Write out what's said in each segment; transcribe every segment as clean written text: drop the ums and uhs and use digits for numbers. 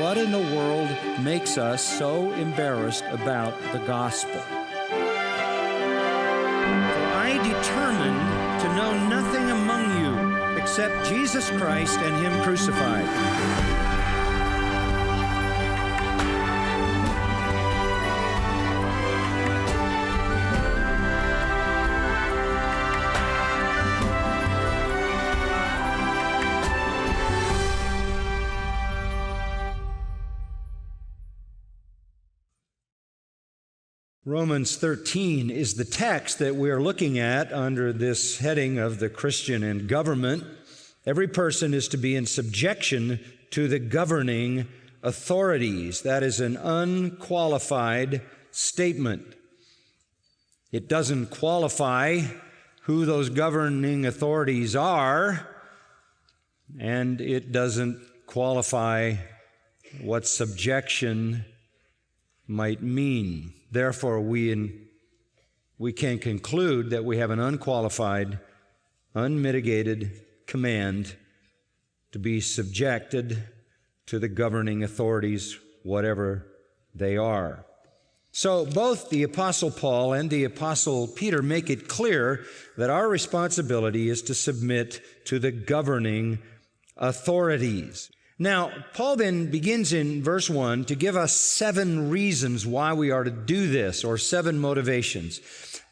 what in the world makes us so embarrassed about the gospel? For I determined to know nothing among you except Jesus Christ and Him crucified. Romans 13 is the text that we are looking at under this heading of the Christian and government. Every person is to be in subjection to the governing authorities. That is an unqualified statement. It doesn't qualify who those governing authorities are, and it doesn't qualify what subjection might mean. Therefore, we can conclude that we have an unqualified, unmitigated command to be subjected to the governing authorities, whatever they are. So both the Apostle Paul and the Apostle Peter make it clear that our responsibility is to submit to the governing authorities. Now, Paul then begins in verse 1 to give us 7 reasons why we are to do this, or 7 motivations.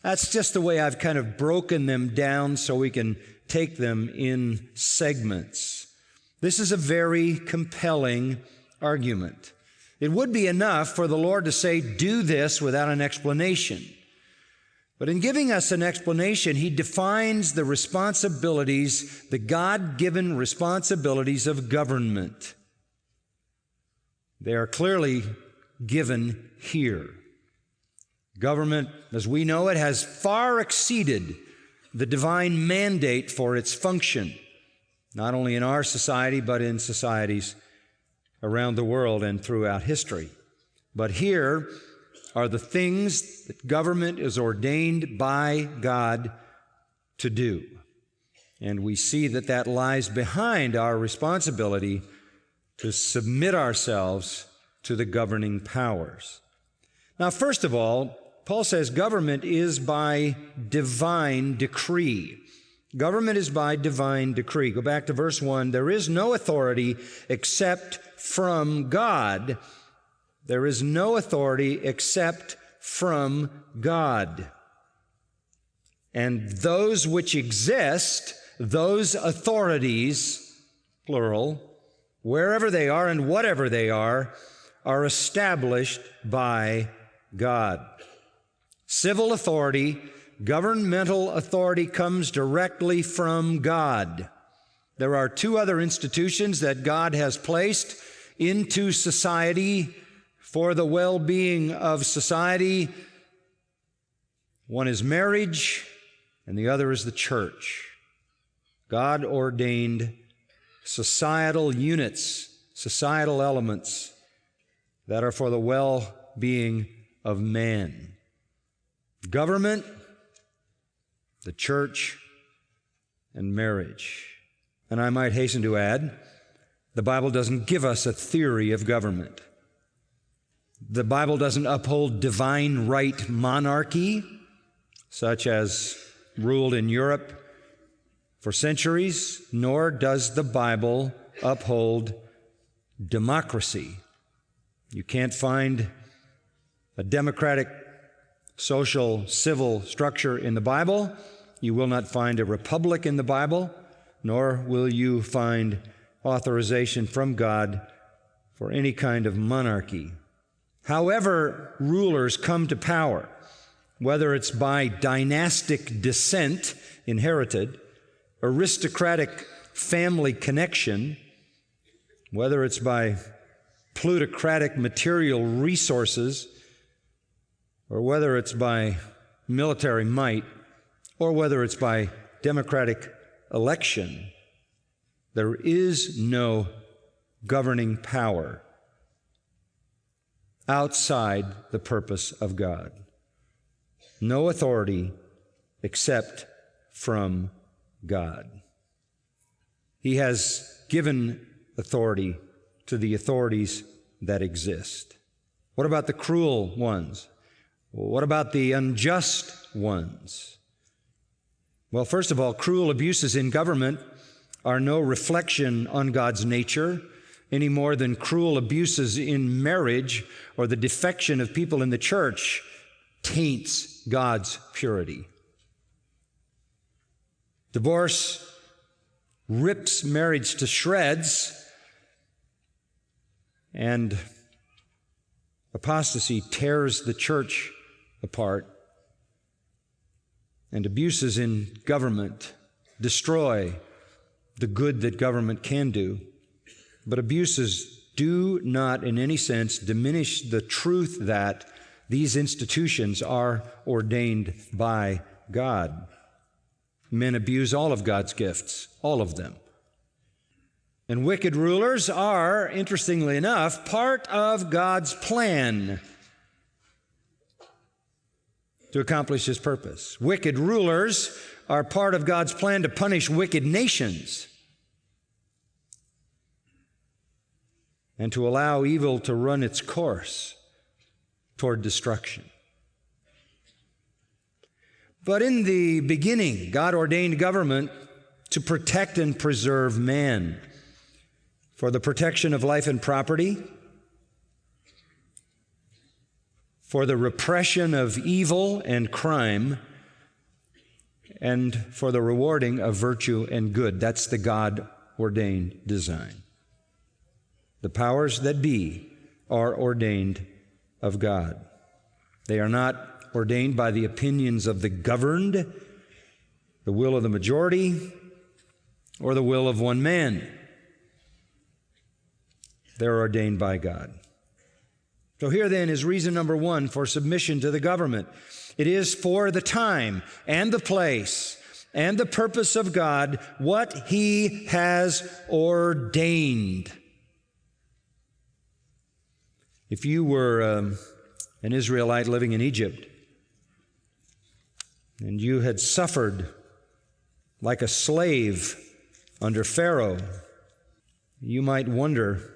That's just the way I've kind of broken them down so we can take them in segments. This is a very compelling argument. It would be enough for the Lord to say, do this without an explanation. But in giving us an explanation, He defines the responsibilities, the God-given responsibilities of government. They are clearly given here. Government, as we know it, has far exceeded the divine mandate for its function, not only in our society, but in societies around the world and throughout history. But here are the things that government is ordained by God to do. And we see that that lies behind our responsibility to submit ourselves to the governing powers. Now, first of all, Paul says government is by divine decree. Government is by divine decree. Go back to verse 1. There is no authority except from God. There is no authority except from God. And those which exist, those authorities, plural, wherever they are and whatever they are established by God. Civil authority, governmental authority comes directly from God. There are 2 other institutions that God has placed into society for the well-being of society. One is marriage, and the other is the church. God ordained societal units, societal elements that are for the well-being of man. Government, the church, and marriage. And I might hasten to add, the Bible doesn't give us a theory of government. The Bible doesn't uphold divine right monarchy, such as ruled in Europe for centuries, nor does the Bible uphold democracy. You can't find a democratic social, civil structure in the Bible. You will not find a republic in the Bible, nor will you find authorization from God for any kind of monarchy. However rulers come to power, whether it's by dynastic descent inherited, aristocratic family connection, whether it's by plutocratic material resources, or whether it's by military might, or whether it's by democratic election, there is no governing power outside the purpose of God. No authority except from God. He has given authority to the authorities that exist. What about the cruel ones? What about the unjust ones? Well, first of all, cruel abuses in government are no reflection on God's nature any more than cruel abuses in marriage or the defection of people in the church taints God's purity. Divorce rips marriage to shreds, and apostasy tears the church apart, and abuses in government destroy the good that government can do. But abuses do not in any sense diminish the truth that these institutions are ordained by God. Men abuse all of God's gifts, all of them. And wicked rulers are, interestingly enough, part of God's plan to accomplish His purpose. Wicked rulers are part of God's plan to punish wicked nations and to allow evil to run its course toward destruction. But in the beginning, God ordained government to protect and preserve man, for the protection of life and property, for the repression of evil and crime, and for the rewarding of virtue and good. That's the God-ordained design. The powers that be are ordained of God. They are not ordained by the opinions of the governed, the will of the majority, or the will of one man. They're ordained by God. So here then is reason number one for submission to the government. It is for the time and the place and the purpose of God what He has ordained. If you were an Israelite living in Egypt and you had suffered like a slave under Pharaoh, you might wonder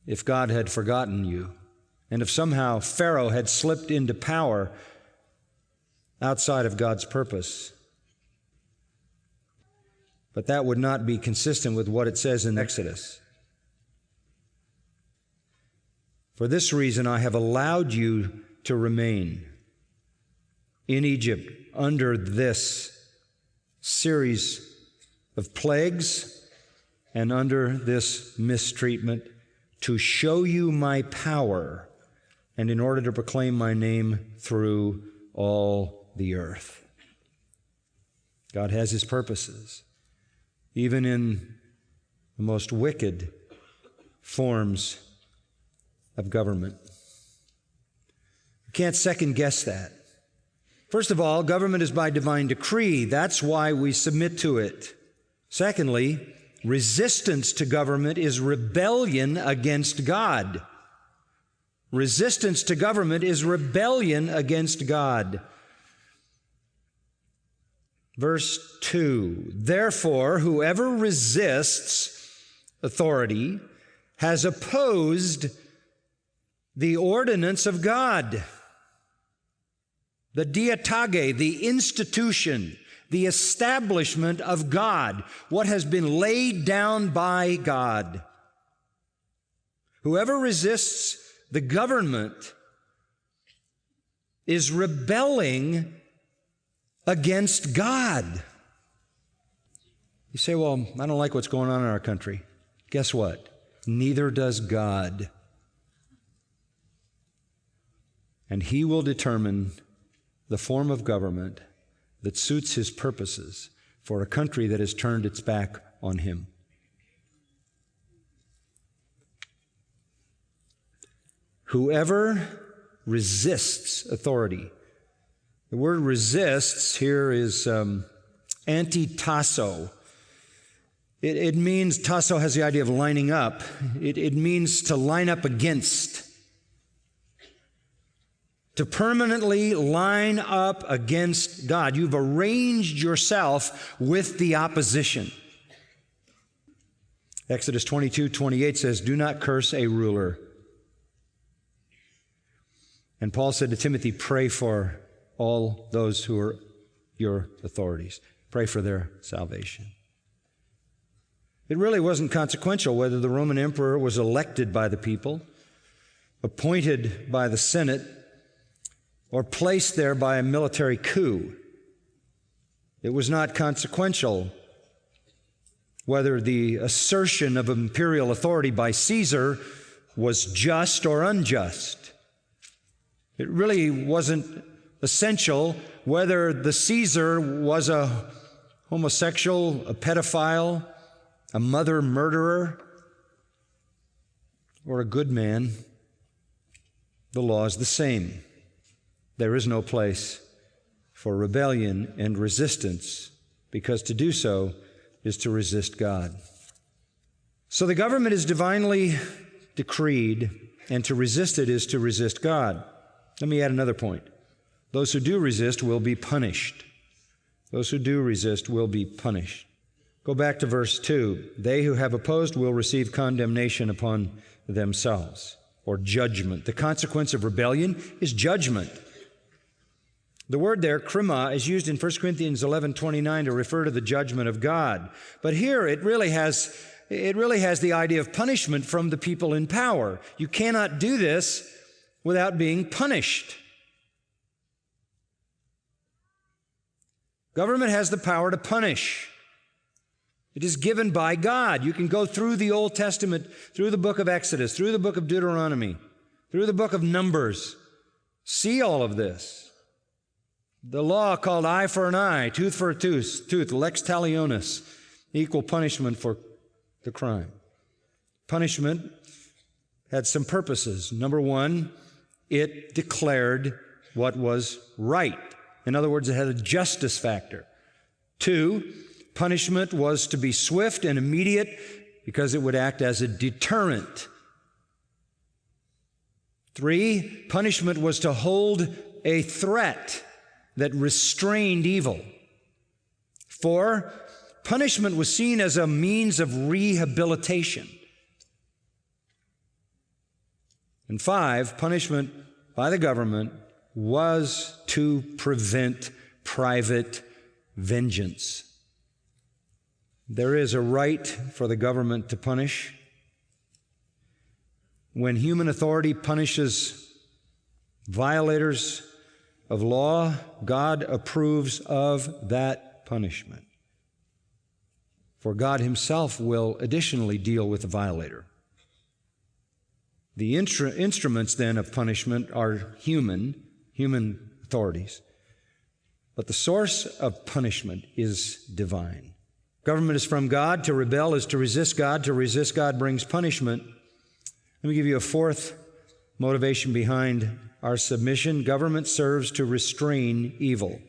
if God had forgotten you, and if somehow Pharaoh had slipped into power outside of God's purpose. But that would not be consistent with what it says in Exodus. For this reason, I have allowed you to remain in Egypt under this series of plagues and under this mistreatment to show you my power and in order to proclaim my name through all the earth. God has His purposes, even in the most wicked forms of government. You can't second guess that. First of all, government is by divine decree. That's why we submit to it. Secondly, resistance to government is rebellion against God. Resistance to government is rebellion against God. Verse 2, therefore, whoever resists authority has opposed the ordinance of God, the diatage, the institution, the establishment of God, what has been laid down by God. Whoever resists the government is rebelling against God. You say, well, I don't like what's going on in our country. Guess what? Neither does God. And He will determine the form of government that suits His purposes for a country that has turned its back on Him. Whoever resists authority. The word resists here is anti-tasso. It means, tasso has the idea of lining up. It means to line up against. To permanently line up against God. You've arranged yourself with the opposition. Exodus 22:28 says, "Do not curse a ruler." And Paul said to Timothy, "Pray for all those who are your authorities. Pray for their salvation." It really wasn't consequential whether the Roman emperor was elected by the people, appointed by the Senate, or placed there by a military coup. It was not consequential whether the assertion of imperial authority by Caesar was just or unjust. It really wasn't essential whether the Caesar was a homosexual, a pedophile, a mother murderer, or a good man. The law is the same. There is no place for rebellion and resistance, because to do so is to resist God. So the government is divinely decreed, and to resist it is to resist God. Let me add another point. Those who do resist will be punished. Those who do resist will be punished. Go back to verse 2. They who have opposed will receive condemnation upon themselves, or judgment. The consequence of rebellion is judgment. The word there, krima, is used in 1 Corinthians 11:29 to refer to the judgment of God. But here it really has the idea of punishment from the people in power. You cannot do this without being punished. Government has the power to punish. It is given by God. You can go through the Old Testament, through the book of Exodus, through the book of Deuteronomy, through the book of Numbers. See all of this. The law called eye for an eye, tooth for a tooth, lex talionis, equal punishment for the crime. Punishment had some purposes. Number one, it declared what was right. In other words, it had a justice factor. Two, punishment was to be swift and immediate because it would act as a deterrent. Three, punishment was to hold a threat that restrained evil. Four, punishment was seen as a means of rehabilitation. And five, punishment by the government was to prevent private vengeance. There is a right for the government to punish. When human authority punishes violators of law, God approves of that punishment. For God Himself will additionally deal with the violator. The instruments then of punishment are human authorities. But the source of punishment is divine. Government is from God. To rebel is to resist God. To resist God brings punishment. Let me give you a fourth motivation behind our submission. Government serves to restrain evil.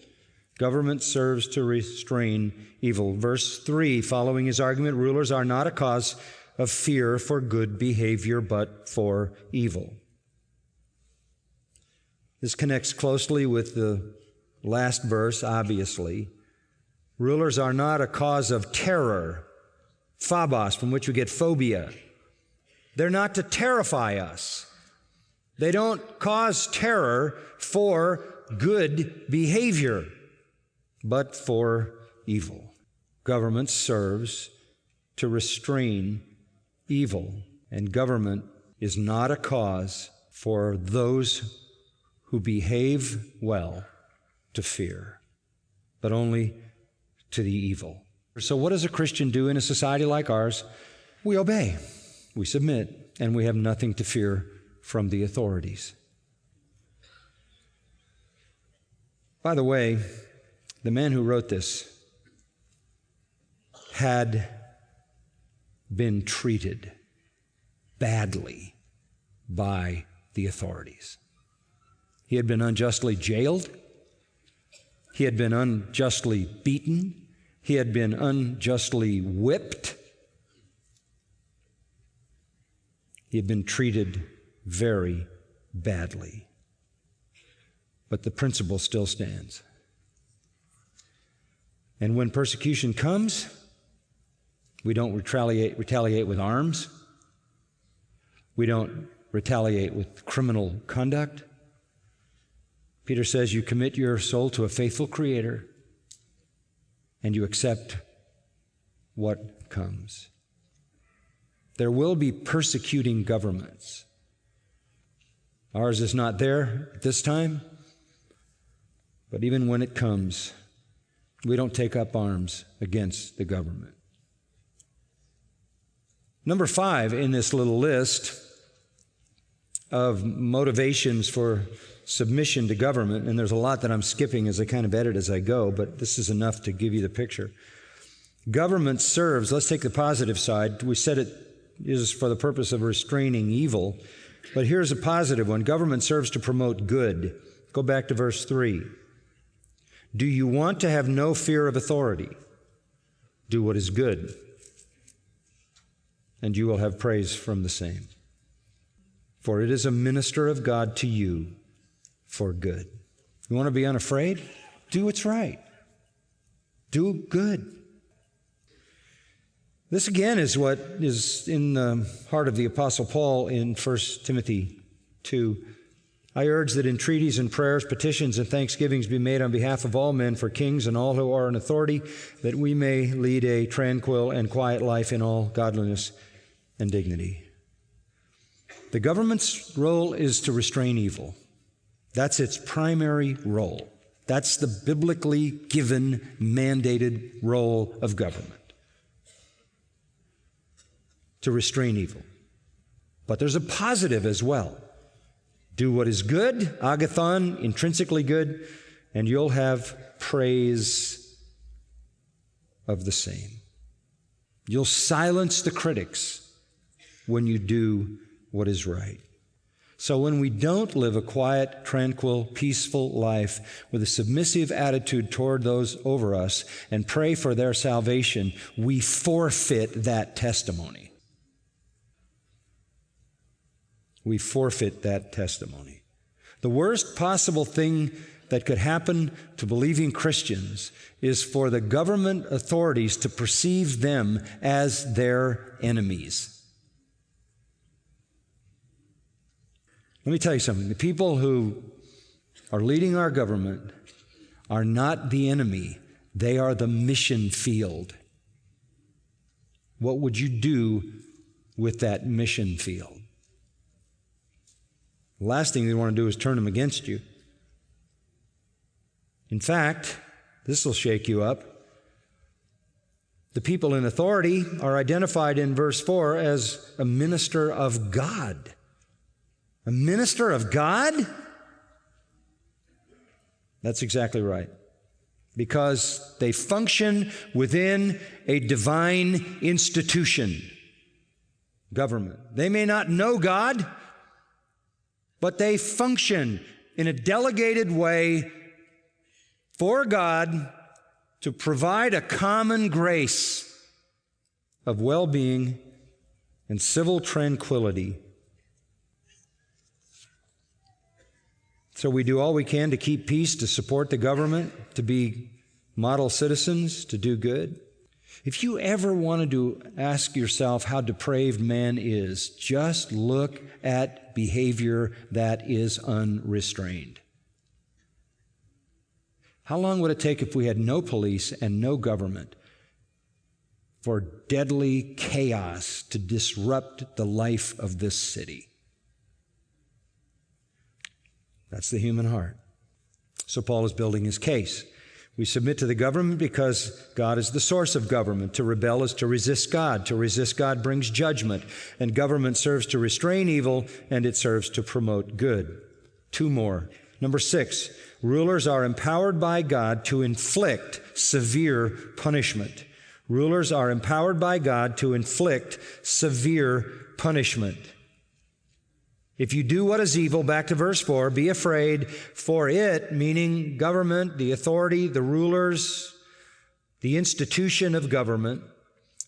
Government serves to restrain evil. Verse 3, following his argument, rulers are not a cause of fear for good behavior, but for evil. This connects closely with the last verse, obviously. Rulers are not a cause of terror, phobos, from which we get phobia. They're not to terrify us. They don't cause terror for good behavior, but for evil. Government serves to restrain evil, and government is not a cause for those who behave well to fear, but only to the evil. So what does a Christian do in a society like ours? We obey, we submit, and we have nothing to fear from the authorities. By the way, the man who wrote this had been treated badly by the authorities. He had been unjustly jailed. He had been unjustly beaten. He had been unjustly whipped. He had been treated very badly. But the principle still stands. And when persecution comes, We don't retaliate with arms. We don't retaliate with criminal conduct. Peter says you commit your soul to a faithful Creator and you accept what comes. There will be persecuting governments. Ours is not there at this time, but even when it comes, we don't take up arms against the government. Number 5 in this little list of motivations for submission to government, and there's a lot that I'm skipping as I kind of edit as I go, but this is enough to give you the picture. Government serves, let's take the positive side. We said it is for the purpose of restraining evil, but here's a positive one. Government serves to promote good. Go back to verse 3. Do you want to have no fear of authority? Do what is good, and you will have praise from the same. For it is a minister of God to you for good. You want to be unafraid? Do what's right. Do good. This again is what is in the heart of the Apostle Paul in 1 Timothy 2. I urge that entreaties and prayers, petitions and thanksgivings be made on behalf of all men, for kings and all who are in authority, that we may lead a tranquil and quiet life in all godliness and dignity. The government's role is to restrain evil. That's its primary role. That's the biblically given, mandated role of government. To restrain evil. But there's a positive as well. Do what is good, agathon, intrinsically good, and you'll have praise of the same. You'll silence the critics when you do what is right. So when we don't live a quiet, tranquil, peaceful life with a submissive attitude toward those over us and pray for their salvation, we forfeit that testimony. We forfeit that testimony. The worst possible thing that could happen to believing Christians is for the government authorities to perceive them as their enemies. Let me tell you something. The people who are leading our government are not the enemy. They are the mission field. What would you do with that mission field? The last thing they want to do is turn them against you. In fact, this will shake you up. The people in authority are identified in verse 4 as a minister of God. A minister of God? That's exactly right. Because they function within a divine institution, government. They may not know God, but they function in a delegated way for God to provide a common grace of well-being and civil tranquility. So we do all we can to keep peace, to support the government, to be model citizens, to do good. If you ever wanted to ask yourself how depraved man is, just look at behavior that is unrestrained. How long would it take if we had no police and no government for deadly chaos to disrupt the life of this city? That's the human heart. So Paul is building his case. We submit to the government because God is the source of government. To rebel is to resist God. To resist God brings judgment. And government serves to restrain evil, and it serves to promote good. 2 more. Number 6, rulers are empowered by God to inflict severe punishment. Rulers are empowered by God to inflict severe punishment. If you do what is evil, back to verse 4, be afraid, for it, meaning government, the authority, the rulers, the institution of government,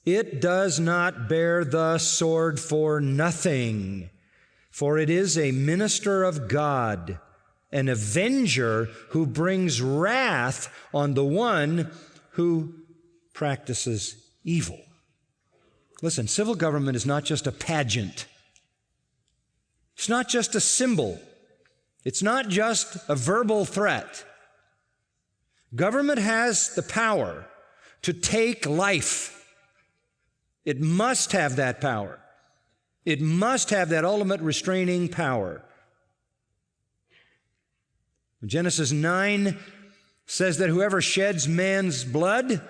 it does not bear the sword for nothing, for it is a minister of God, an avenger who brings wrath on the one who practices evil. Listen, civil government is not just a pageant. It's not just a symbol. It's not just a verbal threat. Government has the power to take life. It must have that power. It must have that ultimate restraining power. Genesis 9 says that whoever sheds man's blood,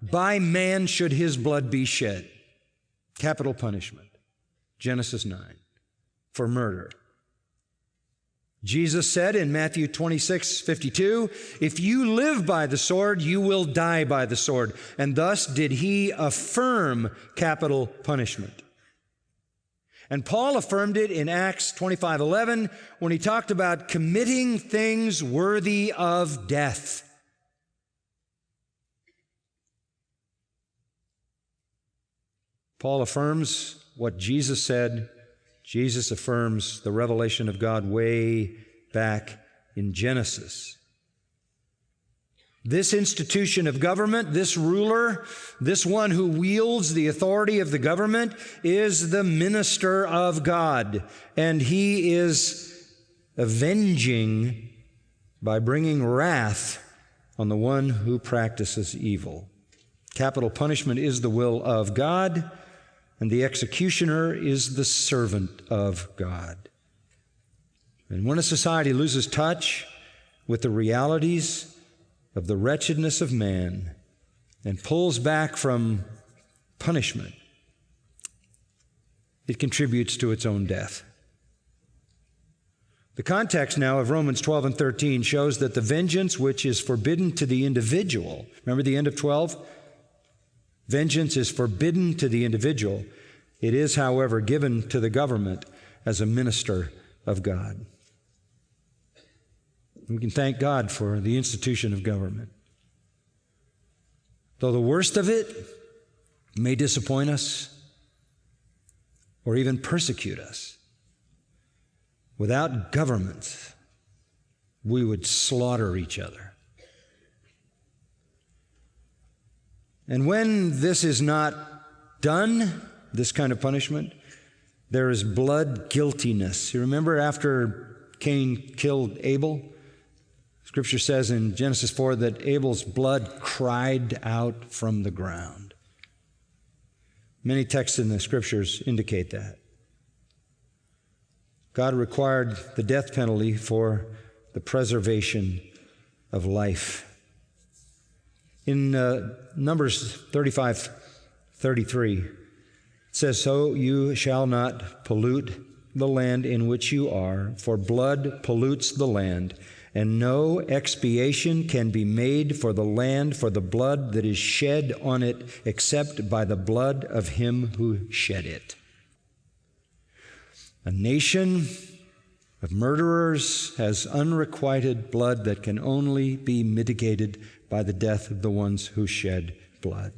by man should his blood be shed. Capital punishment. Genesis 9. For murder. Jesus said in Matthew 26:52, if you live by the sword, you will die by the sword. And thus did he affirm capital punishment. And Paul affirmed it in Acts 25:11 when he talked about committing things worthy of death. Paul affirms what Jesus said. Jesus affirms the revelation of God way back in Genesis. This institution of government, this ruler, this one who wields the authority of the government is the minister of God, and he is avenging by bringing wrath on the one who practices evil. Capital punishment is the will of God, and the executioner is the servant of God. And when a society loses touch with the realities of the wretchedness of man and pulls back from punishment, it contributes to its own death. The context now of Romans 12 and 13 shows that the vengeance which is forbidden to the individual, remember the end of 12? Vengeance is forbidden to the individual. It is, however, given to the government as a minister of God. We can thank God for the institution of government. Though the worst of it may disappoint us or even persecute us, without government, we would slaughter each other. And when this is not done, this kind of punishment, there is blood guiltiness. You remember after Cain killed Abel? Scripture says in Genesis 4 that Abel's blood cried out from the ground. Many texts in the Scriptures indicate that. God required the death penalty for the preservation of life. In Numbers 35:33, it says, "So you shall not pollute the land in which you are, for blood pollutes the land, and no expiation can be made for the land for the blood that is shed on it, except by the blood of him who shed it." A nation of murderers has unrequited blood that can only be mitigated by the death of the ones who shed blood.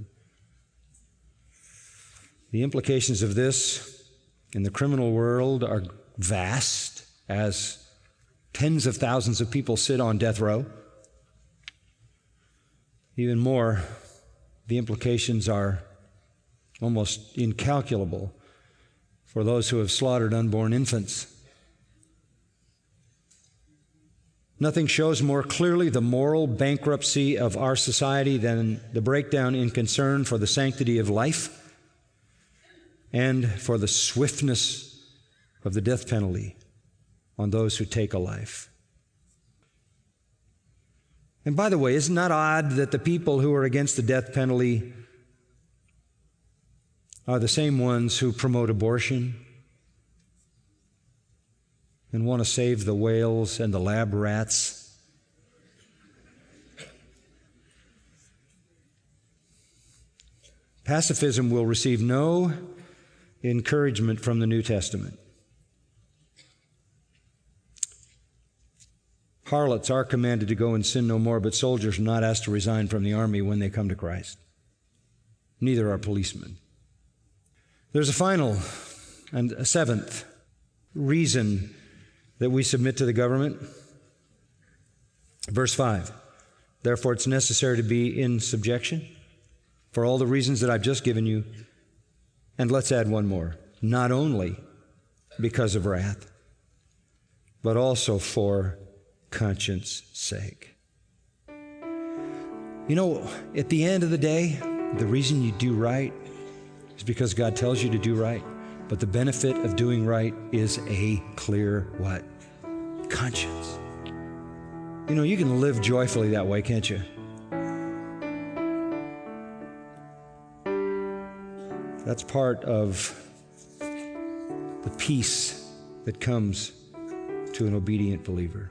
The implications of this in the criminal world are vast, as tens of thousands of people sit on death row. Even more, the implications are almost incalculable for those who have slaughtered unborn infants. Nothing shows more clearly the moral bankruptcy of our society than the breakdown in concern for the sanctity of life and for the swiftness of the death penalty on those who take a life. And by the way, isn't that odd that the people who are against the death penalty are the same ones who promote abortion and want to save the whales and the lab rats? Pacifism will receive no encouragement from the New Testament. Harlots are commanded to go and sin no more, but soldiers are not asked to resign from the army when they come to Christ. Neither are policemen. There's a final and a seventh reason that we submit to the government. Verse 5, "Therefore it's necessary to be in subjection for all the reasons that I've just given you, And let's add one more. Not only because of wrath, but also for conscience sake. You know, at the end of the day, the reason you do right is because God tells you to do right. But the benefit of doing right is a clear what? Conscience. You know, you can live joyfully that way, can't you? That's part of the peace that comes to an obedient believer.